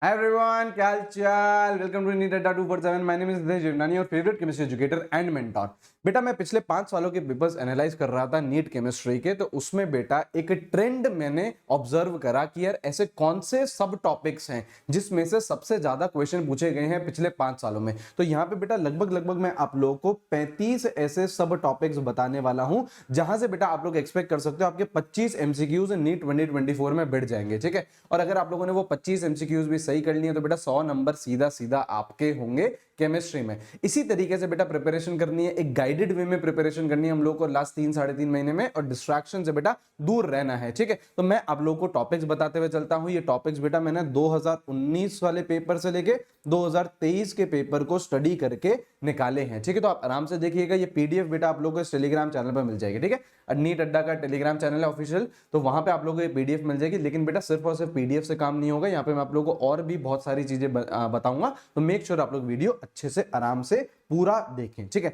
Hi everyone, क्या हाल चाल? Welcome to NEET अड्डा 247। माय नेम इज नितेश जीवनानी और favourite chemistry educator and mentor. बेटा मैं पिछले 5 सालों के पेपर्स एनालाइज कर रहा था नीट केमिस्ट्री के, तो उसमें बेटा एक ट्रेंड मैंने ऑब्जर्व करा कि यार ऐसे कौन से सब टॉपिक्स हैं जिसमें से सबसे ज्यादा क्वेश्चन पूछे गए हैं पिछले 5 सालों में। तो यहाँ पे बेटा लगभग मैं आप लोगों को 35 ऐसे सब टॉपिक्स बताने वाला हूं जहां से बेटा आप लोग एक्सपेक्ट कर सकते हो आपके 25 एमसीक्यूज नीट 2024 में बैठ जाएंगे। ठीक है, और अगर आप लोगों ने वो 25 एमसीक्यूज भी सही कर लिए तो बेटा 100 नंबर सीधा सीधा आपके होंगे केमिस्ट्री में। इसी तरीके से बेटा प्रिपरेशन करनी है, एक गाइडेड वे में प्रिपरेशन करनी है हम लोग को लास्ट 3 साढ़े 3 महीने में, और डिस्ट्रैक्शन से बेटा दूर रहना है। ठीक है, तो मैं आप लोगों को टॉपिक्स बताते हुए चलता हूं। ये टॉपिक्स बेटा मैंने 2019 वाले पेपर से लेके 2023 के पेपर को स्टडी करके निकाले हैं। ठीक है, तो आप आराम से देखिएगा। ये पीडीएफ बेटा आप लोगों को इस टेलीग्राम चैनल पर मिल जाएगी। ठीक है, नीट अड्डा का टेलीग्राम चैनल है ऑफिशियल, तो वहां पे आप लोगों को ये पीडीएफ मिल जाएगी। लेकिन बेटा सिर्फ और सिर्फ पीडीएफ से काम नहीं होगा, यहाँ पे मैं आप लोगों को और भी बहुत सारी चीजें बताऊंगा। तो मेक श्योर आप लोग वीडियो अच्छे से आराम से पूरा देखें। ठीक है,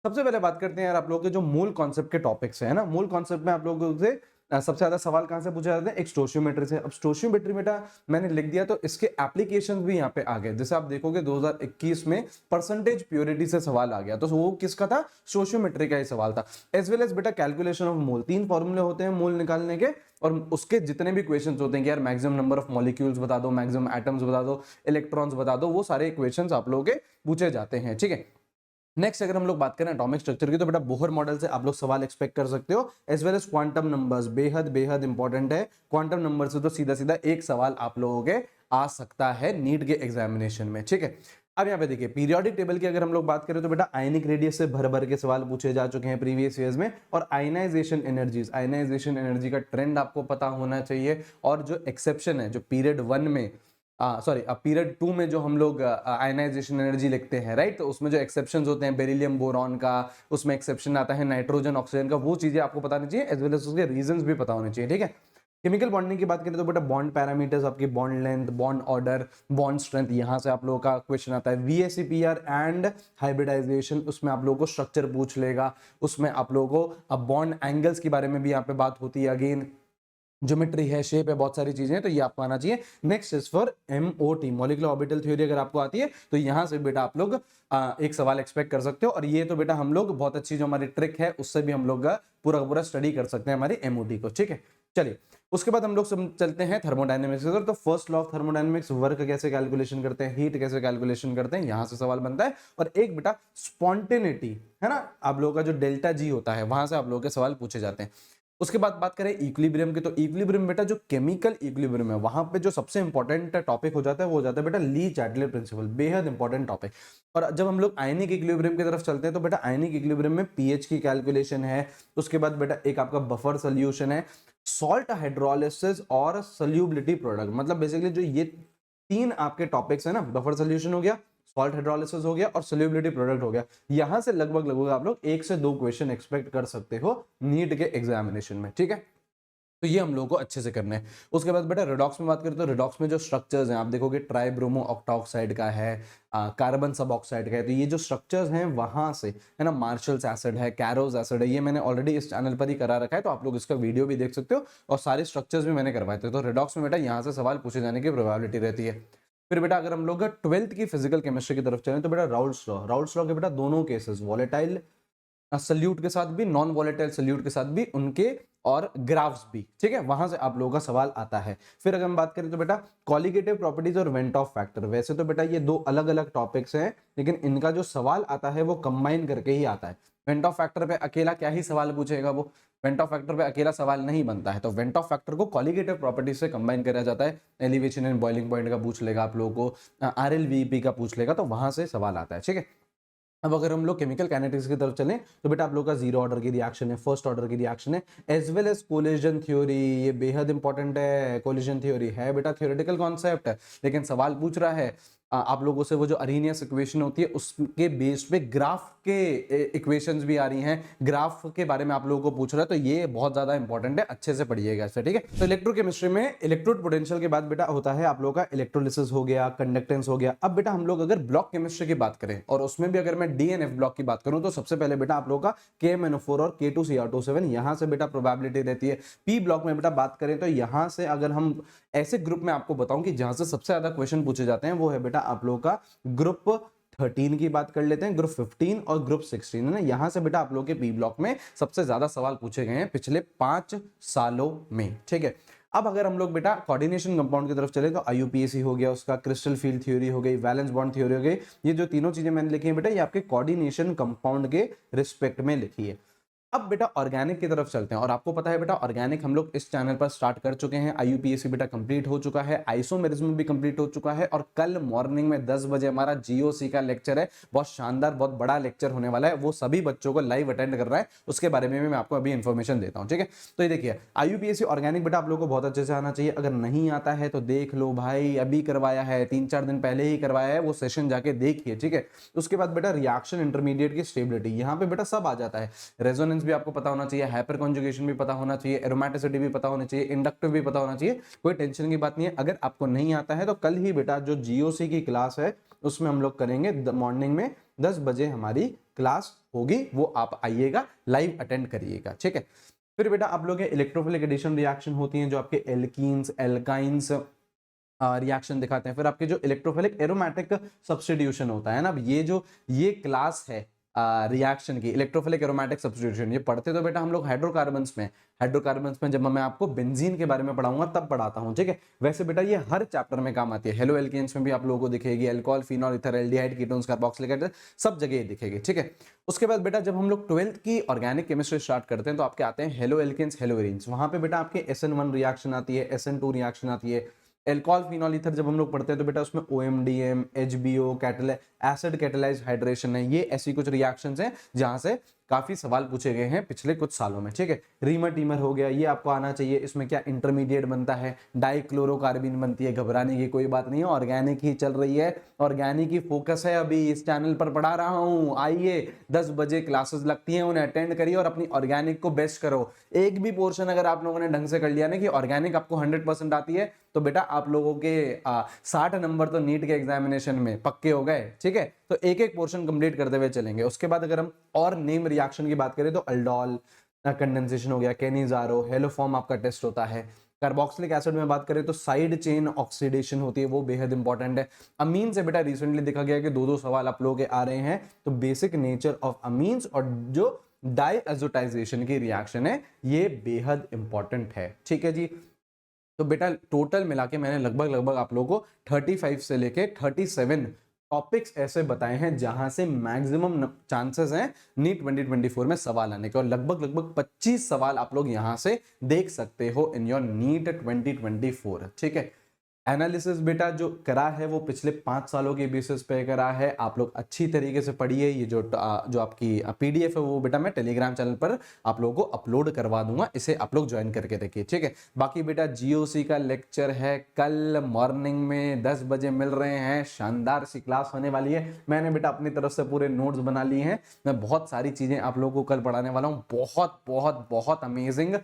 सबसे पहले बात करते हैं यार आप लोगों के जो मूल कॉन्सेप्ट के टॉपिक्स है ना। मूल कॉन्सेप्ट में आप लोगों से सबसे ज्यादा सवाल कहां से पूछे जाते हैं? एक स्टोशियोमेट्री से। अब स्टोशियोमेट्री बेटा मैंने लिख दिया तो इसके एप्लीकेशन भी यहाँ पे आ गए। जैसे आप देखोगे 2021 में परसेंटेज प्योरिटी से सवाल आ गया, तो वो किसका था? स्टोशियोमेट्री का ही सवाल था। एज वेल एज बेटा कैलकुलेशन ऑफ मोल, 3 फॉर्मूले होते हैं मोल निकालने के, और उसके जितने भी क्वेश्चंस होते हैं कि यार मैक्सिमम नंबर ऑफ मॉलिक्यूल्स बता दो, मैक्सिमम एटम्स बता दो, इलेक्ट्रॉन्स बता दो, वो सारे इक्वेशंस आप लोगों के पूछे जाते हैं। ठीक है, नेक्स्ट अगर हम लोग बात करें एटॉमिक स्ट्रक्चर की, तो बेटा बोहर मॉडल से आप लोग सवाल एक्सपेक्ट कर सकते हो, as well as quantum numbers. बेहद बेहद इंपॉर्टेंट है। क्वांटम नंबर से तो सीधा सीधा एक सवाल आप लोगों के आ सकता है नीट के एग्जामिनेशन में। ठीक है, अब यहाँ पे देखिए पीरियोडिक टेबल की अगर हम लोग बात करें तो बेटा आयनिक रेडियस से भर भर के सवाल पूछे जा चुके हैं प्रीवियस ईयर्स में। और आयनाइजेशन एनर्जीज, आयनाइजेशन एनर्जी का ट्रेंड आपको पता होना चाहिए। और जो एक्सेप्शन है, जो पीरियड 1 में सॉरी पीरियड 2 में जो हम लोग आयनाइजेशन एनर्जी लिखते हैं, राइट, तो उसमें जो एक्सेप्शंस होते हैं बेरिलियम बोरॉन का, उसमें एक्सेप्शन आता है नाइट्रोजन ऑक्सीजन का, वो चीजें आपको पता होनी चाहिए, एज वेल एज उसके रीजंस भी पता होने चाहिए। ठीक है, केमिकल बॉन्डिंग की बात करें तो बेटा बॉन्ड पैरामीटर्स, आपकी bond length, bond order, bond strength, यहां से आप लोगों का क्वेश्चन आता है। वीएसईपीआर एंड हाइब्रिडाइजेशन, उसमें आप लोगों को स्ट्रक्चर पूछ लेगा। उसमें आप लोगों को बॉन्ड एंगल्स के बारे में भी यहाँ पे बात होती है। अगेन ज्योमेट्री है, शेप है, बहुत सारी चीजें हैं, तो ये आपको आना चाहिए। Next is for MOT, molecular orbital theory, अगर आपको आती है तो यहां से बेटा आप लोग एक सवाल एक्सपेक्ट कर सकते हो। और ये तो बेटा हम लोग बहुत अच्छी जो हमारी ट्रिक है उससे भी हम लोग पूरा पूरा स्टडी कर सकते हैं हमारी एमओटी को। ठीक है, चलिए उसके बाद हम लोग चलते हैं थर्मोडायनेमिक्स की तरफ। तो first law of thermodynamics, work कैसे कैलकुलेशन करते हैं, हीट कैसे कैलकुलेशन करते हैं, यहां से सवाल बनता है। और एक बेटा स्पॉन्टेनिटी है ना, आप लोगों का जो डेल्टा जी होता है वहां से आप लोगों के सवाल पूछे जाते हैं। उसके बाद बात करें इक्विलिब्रियम की, तो इक्विलिब्रियम बेटा जो केमिकल इक्विलिब्रियम है वहां पे जो सबसे इंपॉर्टेंट टॉपिक हो जाता है वो हो जाता है बेटा ली चैटले प्रिंसिपल, बेहद इंपॉर्टेंट टॉपिक। और जब हम लोग आयनिक इक्विलिब्रियम की तरफ चलते हैं तो बेटा आयनिक इक्विलिब्रियम में पीएच की कैलकुलेशन है। उसके बाद बेटा एक आपका बफर सोल्यूशन है, सॉल्ट हाइड्रोलिसिस और सोल्यूबिलिटी प्रोडक्ट। मतलब बेसिकली जो ये 3 आपके टॉपिक्स है ना, बफर सोल्यूशन हो गया, सॉल्ट हाइड्रोलिसिस हो गया और सोल्यूबिलिटी प्रोडक्ट हो गया, यहां से लगभग आप लोग 1 से 2 क्वेश्चन एक्सपेक्ट कर सकते हो नीट के एग्जामिनेशन में। ठीक है, तो ये हम लोगों को अच्छे से करना है। उसके बाद बेटा रिडॉक्स में बात करें तो रिडॉक्स में जो स्ट्रक्चर्स हैं आप देखोगे ट्राइब्रोमो ऑक्टाऑक्साइड का है, कार्बन सब ऑक्साइड का है। तो ये जो स्ट्रक्चर्स हैं वहां से है ना, मार्शल्स एसिड है, कैरोज एसिड है, ये मैंने ऑलरेडी इस चैनल पर ही करा रखा है, तो आप लोग इसका वीडियो भी देख सकते हो। और सारे स्ट्रक्चर्स भी मैंने करवाए थे। तो रिडॉक्स में बेटा यहाँ से सवाल पूछे जाने की प्रोबेबिलिटी रहती है। फिर बेटा अगर हम लोग 12th की फिजिकल केमिस्ट्री की तरफ चलें तो बेटा राउल्ट्स लॉ के बेटा दोनों केसेस, वॉलेटाइल सल्यूट के साथ भी, नॉन वॉलेटाइल सल्यूट के साथ भी उनके, और ग्राफ्स भी। ठीक है, वहां से आप लोगों का सवाल आता है। फिर अगर हम बात करें तो बेटा कॉलिगेटिव प्रॉपर्टीज और वेंट ऑफ फैक्टर, वैसे तो बेटा ये 2 अलग अलग टॉपिक्स हैं, लेकिन इनका जो सवाल आता है वो कंबाइन करके ही आता है। वेंट ऑफ फैक्टर पे अकेला क्या ही सवाल पूछेगा वो, वेंट ऑफ फैक्टर पे अकेला सवाल नहीं बनता है। तो वेंट ऑफ फैक्टर को कॉलिगेटिव प्रॉपर्टीज से कंबाइन किया जाता है। एलिवेशन एंड बॉइलिंग पॉइंट का पूछ लेगा आप लोगों को, आरएलवीपी का पूछ लेगा, तो वहां से सवाल आता है। ठीक है, अब अगर हम लोग केमिकल काइनेटिक्स की तरफ चलें तो बेटा आप लोग का जीरो ऑर्डर की रिएक्शन है, फर्स्ट ऑर्डर की रिएक्शन है, as well as collision theory, ये बेहद इंपॉर्टेंट है। कोलिजन थ्योरी है बेटा थ्योरेटिकल कॉन्सेप्ट है, लेकिन सवाल पूछ रहा है आप लोगों से वो जो अरेनियस इक्वेशन होती है उसके बेस पे ग्राफ के इक्वेशंस भी आ रही हैं, ग्राफ के बारे में आप लोगों को पूछ रहा है, तो ये बहुत ज्यादा इंपॉर्टेंट है, अच्छे से पढ़िएगा इसे, ठीक है। तो इलेक्ट्रोकेमिस्ट्री में इलेक्ट्रोड पोटेंशियल के बाद बेटा होता है आप लोगों का इलेक्ट्रोलिसिस हो गया, कंडक्टेंस हो गया। अब बेटा हम लोग अगर ब्लॉक केमिस्ट्री की बात करें और उसमें भी अगर मैं डीएनएफ ब्लॉक की बात करूं तो सबसे पहले बेटा आप लोगों का KMnO4 और K2Cr27 यहां से बेटा प्रोबेबिलिटी रहती है। पी ब्लॉक में बेटा बात करें तो यहां से अगर हम ऐसे ग्रुप में आपको बताऊं कि जहां से सबसे ज्यादा क्वेश्चन पूछे जाते हैं वो है बेटा आप लोगों का ग्रुप 13 की बात कर लेते हैं, ग्रुप 15 और ग्रुप 16 है ना। यहां से बेटा आप लोगों के पी ब्लॉक में सबसे ज्यादा सवाल पूछे गए हैं पिछले 5 सालों में, ठीक है। अब अगर हम लोग बेटा कोऑर्डिनेशन कंपाउंड की तरफ चले तो IUPAC हो गया, उसका क्रिस्टल फील्ड थ्योरी हो गई, वैलेंस बॉन्ड थ्योरी हो गई। ये जो तीनों चीजें मैंने लिखी है बेटा ये आपके कोऑर्डिनेशन कंपाउंड के रिस्पेक्ट में लिखी है। अब बेटा ऑर्गेनिक की तरफ चलते हैं और आपको पता है बेटा ऑर्गेनिक हम लोग इस चैनल पर स्टार्ट कर चुके हैं। IUPAC बेटा कंप्लीट हो चुका है, आइसोमेरिज्म भी कंप्लीट हो चुका है और कल मॉर्निंग में 10 बजे हमारा GOC का लेक्चर है, बहुत शानदार बहुत बड़ा लेक्चर होने वाला है, वो सभी बच्चों को लाइव अटेंड कर रहा है, उसके बारे में भी मैं आपको अभी इन्फॉर्मेशन देता हूं, ठीक है। तो ये देखिए IUPAC ऑर्गेनिक बेटा आप लोगों को बहुत अच्छे से आना चाहिए, अगर नहीं आता है तो देख लो भाई, अभी करवाया है, 3-4 दिन पहले ही करवाया है, वो सेशन जाके देखिए, ठीक है। उसके बाद बेटा रिएक्शन इंटरमीडिएट की स्टेबिलिटी, यहाँ पे बेटा सब आ जाता है, रेजोनेंस भी आपको पता होना चाहिए, हाइपर कॉन्जुगेशन भी पता होना चाहिए, एरोमेटिसिटी भी पता होनी चाहिए, इंडक्टिव भी पता होना चाहिए, कोई टेंशन की बात नहीं है। अगर आपको नहीं आता है तो कल ही बेटा जो GOC की क्लास है उसमें हम लोग करेंगे, मॉर्निंग में 10 बजे हमारी क्लास होगी, वो आप आइएगा, लाइव अटेंड करिएगा, ठीक है। फिर बेटा आप लोग इलेक्ट्रोफिलिक एडिशन रिएक्शन होती हैं जो आपके एल्कीन्स एल्काइंस रिएक्शन दिखाते हैं। फिर आपके जो इलेक्ट्रोफिलिक एरोमेटिक सब्स्टिट्यूशन होता है ना, अब ये क्लास है रिएक्शन की, इलेक्ट्रोफिलिक एरोमेटिक सब्स्टिट्यूशन। ये पढ़ते तो बेटा हम लोग हाइड्रोकार्बन्स में जब मैं आपको बेंजीन के बारे में पढ़ाऊंगा तब पढ़ाता हूं, ठीक है। वैसे बेटा ये हर चैप्टर में काम आती है, हेलो एल्केन्स में भी आप लोगों को दिखेगी, alcohol phenol ether aldehyde ketones carboxylic acid सब जगह दिखेगी, ठीक है। उसके बाद बेटा जब हम लोग 12th की ऑर्गेनिक केमिस्ट्री स्टार्ट करते हैं तो आपके आते हैं हेलो एल्केन्स हेलो एरीन्स, वहां पे बेटा आपके SN1 रिएक्शन आती है, SN2 रिएक्शन आती है। एल्कोहल फिनॉल ईथर जब हम लोग पढ़ते हैं तो बेटा उसमें OMDM HBO acid catalysed hydration है, ये ऐसी कुछ रिएक्शंस हैं जहां से काफी सवाल पूछे गए हैं पिछले कुछ सालों में, ठीक है। रीमर टीमर हो गया, ये आपको आना चाहिए, इसमें क्या इंटरमीडिएट बनता है, डाइक्लोरोकार्बिन बनती है, घबराने की कोई बात नहीं है, ऑर्गेनिक ही चल रही है, ऑर्गेनिक ही फोकस है, अभी इस चैनल पर पढ़ा रहा हूं, आइए 10 बजे क्लासेस लगती हैं, उन्हें अटेंड करिए और अपनी ऑर्गेनिक को बेस्ट करो। एक भी पोर्शन अगर आप लोगों ने ढंग से कर लिया ना कि ऑर्गेनिक आपको 100% आती है तो बेटा आप लोगों के 60 नंबर तो नीट के एग्जामिनेशन में पक्के हो गए, ठीक है। तो एक एक पोर्शन कंप्लीट करते हुए चलेंगे। उसके बाद अगर हम और नेम रिएक्शन की बात करें तो अल्डोल कंडेंसेशन हो गया, केनिजारो, हेलोफॉर्म आपका टेस्ट होता है। कार्बोक्सिलिक एसिड में बात करें तो साइड चेन ऑक्सीडेशन होती है, वो बेहद इंपॉर्टेंट है। अमीन से बेटा रिसेंटली देखा गया कि 2-2 सवाल आप लोगों के आ रहे हैं, तो बेसिक नेचर ऑफ अमीन्स और जो डाइएजोटाइजेशन की रिएक्शन है ये बेहद इंपॉर्टेंट है, ठीक है जी। तो बेटा टोटल मिला के मैंने लगभग आप लोगों को 35 से लेके 37 टॉपिक्स ऐसे बताए हैं जहां से मैक्सिमम चांसेस हैं नीट 2024 में सवाल आने के, और लगभग 25 सवाल आप लोग यहां से देख सकते हो इन योर नीट 2024, ठीक है। एनालिसिस बेटा जो करा है वो पिछले 5 सालों के बेसिस पे करा है, आप लोग अच्छी तरीके से पढ़िए। ये जो आपकी PDF है वो बेटा मैं टेलीग्राम चैनल पर आप लोगों को अपलोड करवा दूंगा, इसे आप लोग ज्वाइन करके देखिए, ठीक है। बाकी बेटा GOC का लेक्चर है कल मॉर्निंग में 10 बजे मिल रहे हैं, शानदार सी क्लास होने वाली है। मैंने बेटा अपनी तरफ से पूरे नोट्स बना लिए हैं, मैं बहुत सारी चीजें आप लोगों को कल पढ़ाने वाला हूँ, बहुत अमेजिंग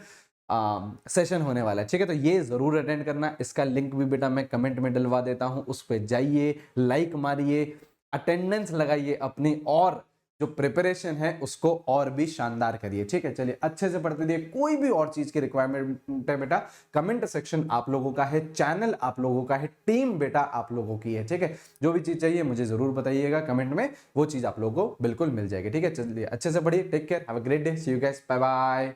सेशन होने वाला है, ठीक है। तो ये जरूर अटेंड करना, इसका लिंक भी बेटा मैं कमेंट में डलवा देता हूं, उस पर जाइए, लाइक मारिए, अटेंडेंस लगाइए अपनी, और जो प्रिपरेशन है उसको और भी शानदार करिए, ठीक है। चलिए अच्छे से पढ़ते रहिए, कोई भी और चीज की रिक्वायरमेंट है बेटा कमेंट सेक्शन आप लोगों का है, चैनल आप लोगों का है, टीम बेटा आप लोगों की है, ठीक है। जो भी चीज चाहिए मुझे जरूर बताइएगा कमेंट में, वो चीज आप लोगों को बिल्कुल मिल जाएगी, ठीक है। चलिए अच्छे से पढ़िए, take care, have a great day, see you guys, bye bye.